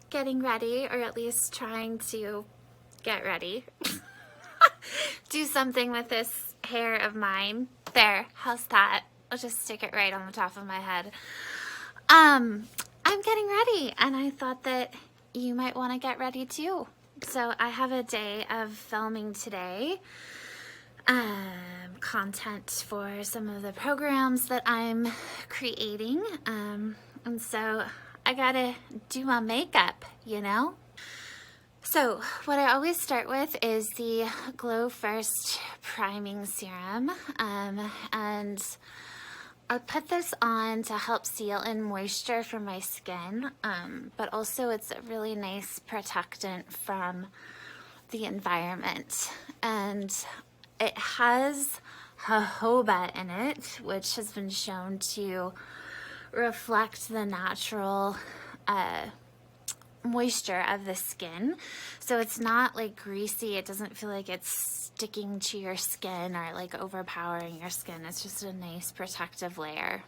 getting ready, or at least trying to get ready. Do something with this hair of mine. There, how's that? I'll just stick it right on the top of my head. I'm getting ready, and I thought that you might want to get ready too. So I have a day of filming today. Content for some of the programs that I'm creating. And so I gotta do my makeup, you know? So what I always start with is the Glow First Priming Serum. And I put this on to help seal in moisture from my skin, but also it's a really nice protectant from the environment. And it has jojoba in it, which has been shown to reflect the natural moisture of the skin. So it's not like greasy. It doesn't feel like it's sticking to your skin or like overpowering your skin. It's just a nice protective layer.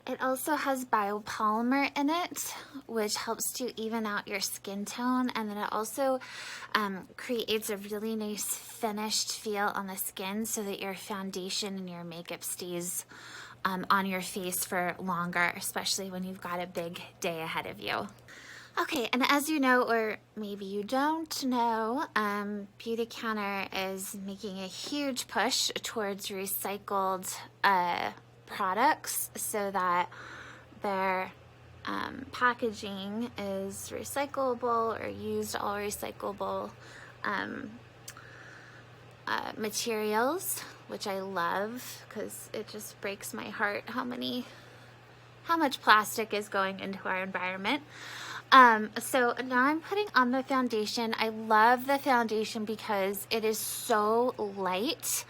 It also has biopolymer in it, which helps to even out your skin tone, and then it also creates a really nice finished feel on the skin so that your foundation and your makeup stays on your face for longer, especially when you've got a big day ahead of you. Okay, and as you know, or maybe you don't know, Beautycounter is making a huge push towards recycled products so that their packaging is recyclable or used all recyclable materials, which I love because it just breaks my heart how much plastic is going into our environment. So now I'm putting on the foundation. I love the foundation because it is so light.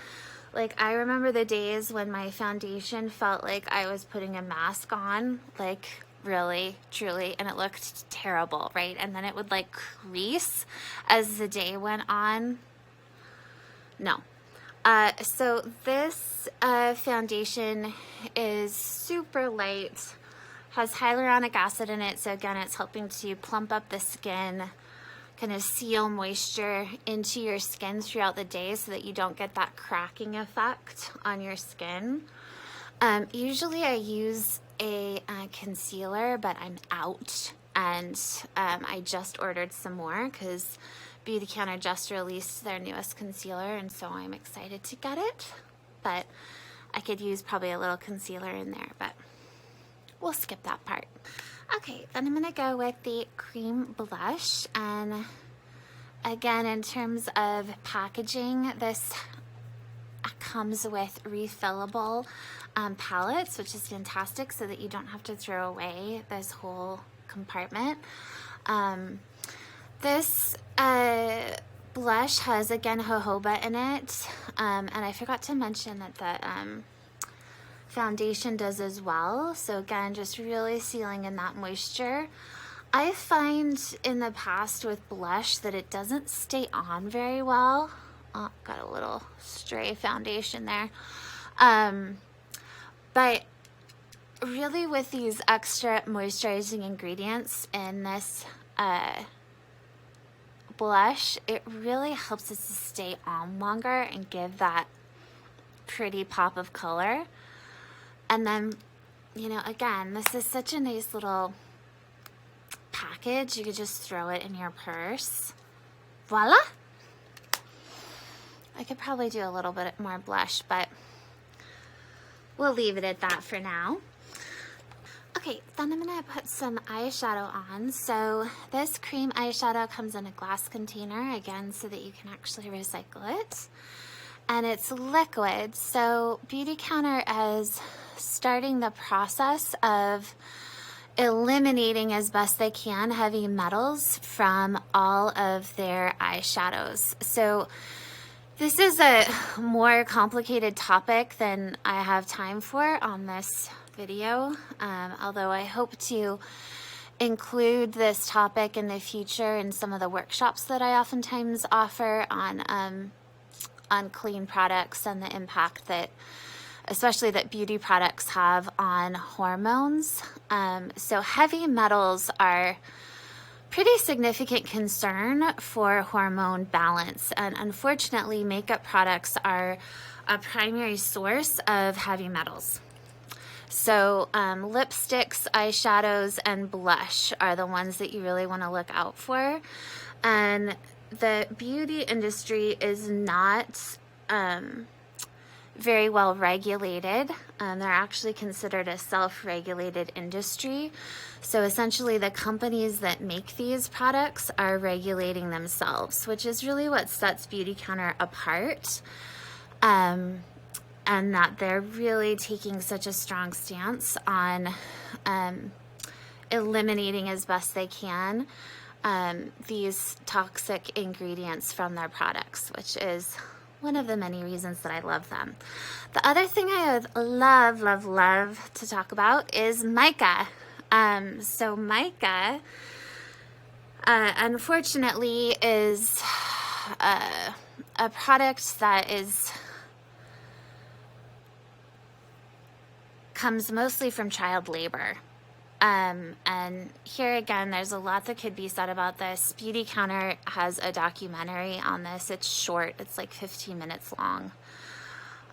Like, I remember the days when my foundation felt like I was putting a mask on, like really, truly, and it looked terrible, right? And then it would like crease as the day went on. No. So this foundation is super light, has hyaluronic acid in it. So again, it's helping to plump up the skin, kind of seal moisture into your skin throughout the day so that you don't get that cracking effect on your skin. Usually I use a concealer, but I'm out, and I just ordered some more because Beautycounter just released their newest concealer, and so I'm excited to get it. But I could use probably a little concealer in there, but we'll skip that part. Okay, then I'm gonna go with the cream blush, and again, in terms of packaging, this comes with refillable palettes, which is fantastic so that you don't have to throw away this whole compartment. This blush has, again, jojoba in it, and I forgot to mention that the foundation does as well. So again, just really sealing in that moisture. I find in the past with blush that it doesn't stay on very well. Oh, got a little stray foundation there. But really with these extra moisturizing ingredients in this blush, it really helps us to stay on longer and give that pretty pop of color. And then, you know, again, this is such a nice little package. You could just throw it in your purse. Voila! I could probably do a little bit more blush, but we'll leave it at that for now. Okay, then I'm gonna put some eyeshadow on. So this cream eyeshadow comes in a glass container, again, so that you can actually recycle it. And it's liquid, so Beautycounter is starting the process of eliminating as best they can heavy metals from all of their eyeshadows. So this is a more complicated topic than I have time for on this video, although I hope to include this topic in the future in some of the workshops that I oftentimes offer on clean products and the impact that especially that beauty products have on hormones. So heavy metals are pretty significant concern for hormone balance. And unfortunately, makeup products are a primary source of heavy metals. So lipsticks, eyeshadows, and blush are the ones that you really want to look out for. And the beauty industry is not very well regulated. They're actually considered a self-regulated industry. So essentially the companies that make these products are regulating themselves, which is really what sets Beautycounter apart. And that they're really taking such a strong stance on eliminating as best they can these toxic ingredients from their products, which is one of the many reasons that I love them. The other thing I would love to talk about is mica. So mica, unfortunately, is a product that comes mostly from child labor. And here again, there's a lot that could be said about this. Beautycounter has a documentary on this. It's short, it's like 15 minutes long,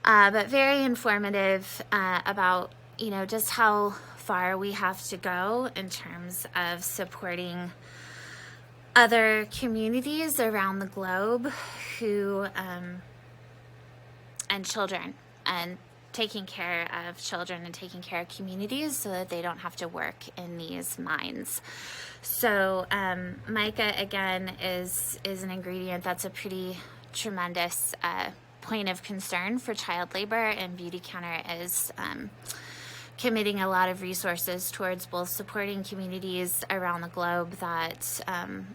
but very informative about, you know, just how far we have to go in terms of supporting other communities around the globe who, and children, and taking care of children and taking care of communities so that they don't have to work in these mines. So mica, again, is an ingredient that's a pretty tremendous point of concern for child labor, and Beautycounter is committing a lot of resources towards both supporting communities around the globe that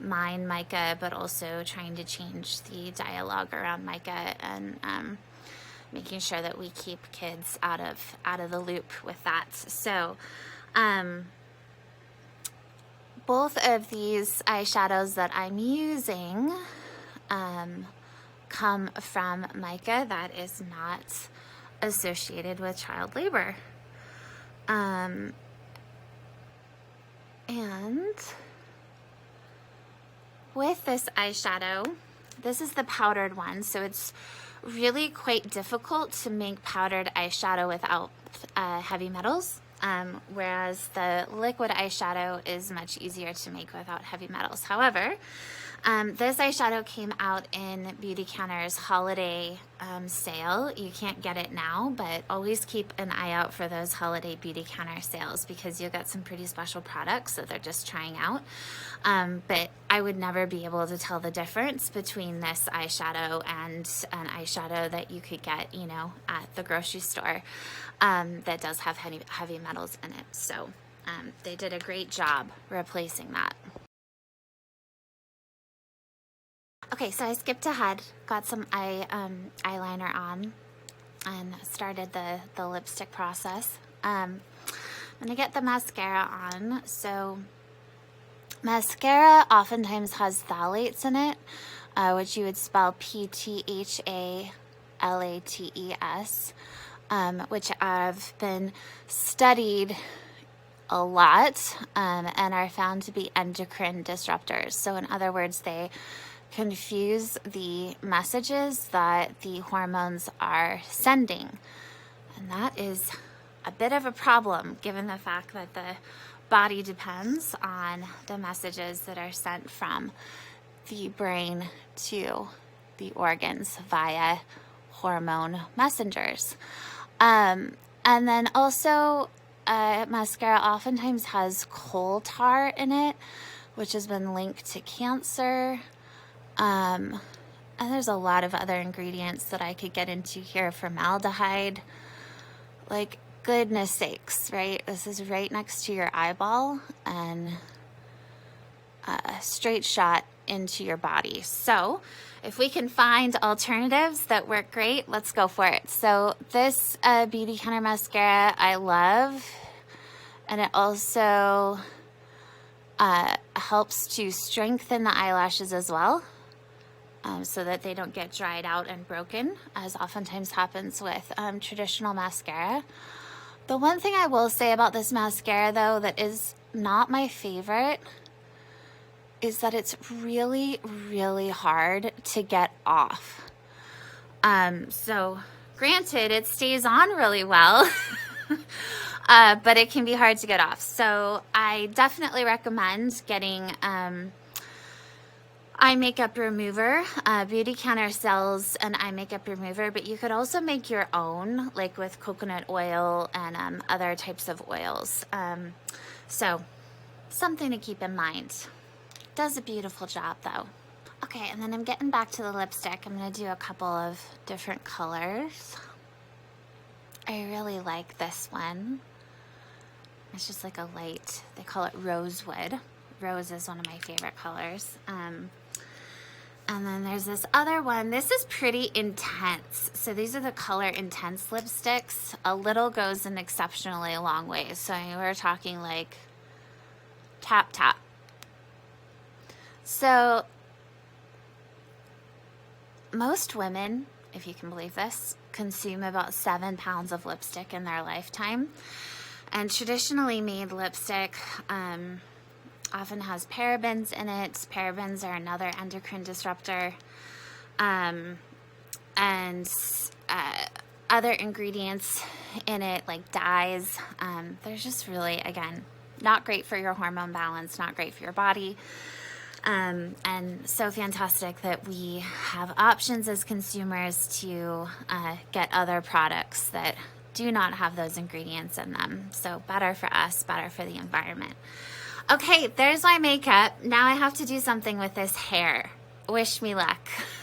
mine mica, but also trying to change the dialogue around mica and making sure that we keep kids out of the loop with that. So both of these eyeshadows that I'm using come from mica that is not associated with child labor. And with this eyeshadow, this is the powdered one, so it's really quite difficult to make powdered eyeshadow without heavy metals, whereas the liquid eyeshadow is much easier to make without heavy metals. However, this eyeshadow came out in Beautycounter's holiday sale. You can't get it now, but always keep an eye out for those holiday Beautycounter sales because you'll get some pretty special products that they're just trying out. But I would never be able to tell the difference between this eyeshadow and an eyeshadow that you could get, you know, at the grocery store that does have heavy metals in it. So they did a great job replacing that. Okay, so I skipped ahead, got some eyeliner on, and started the lipstick process. I'm gonna get the mascara on. So mascara oftentimes has phthalates in it, which you would spell PTHALATES, which have been studied a lot and are found to be endocrine disruptors. So in other words, they confuse the messages that the hormones are sending. And that is a bit of a problem given the fact that the body depends on the messages that are sent from the brain to the organs via hormone messengers. And then also mascara oftentimes has coal tar in it, which has been linked to cancer. And there's a lot of other ingredients that I could get into here. Formaldehyde, like, goodness sakes, right? This is right next to your eyeball and a straight shot into your body. So if we can find alternatives that work great, let's go for it. So this Beautycounter mascara I love, and it also helps to strengthen the eyelashes as well. So that they don't get dried out and broken, as oftentimes happens with traditional mascara. The one thing I will say about this mascara, though, that is not my favorite is that it's really, really hard to get off. So granted, it stays on really well, but it can be hard to get off. So I definitely recommend getting eye makeup remover. Beautycounter sells an eye makeup remover, but you could also make your own, like with coconut oil and other types of oils. So something to keep in mind. Does a beautiful job though. Okay, and then I'm getting back to the lipstick. I'm gonna do a couple of different colors. I really like this one. It's just like a light, they call it rosewood. Rose is one of my favorite colors. And then there's this other one. This is pretty intense. So these are the color intense lipsticks. A little goes an exceptionally long way. So we're talking like tap, tap. So most women, if you can believe this, consume about 7 pounds of lipstick in their lifetime. And traditionally made lipstick often has parabens in it. Parabens are another endocrine disruptor. And other ingredients in it, like dyes. They're just really, again, not great for your hormone balance, not great for your body. And so fantastic that we have options as consumers to get other products that do not have those ingredients in them. So better for us, better for the environment. Okay, there's my makeup. Now I have to do something with this hair. Wish me luck.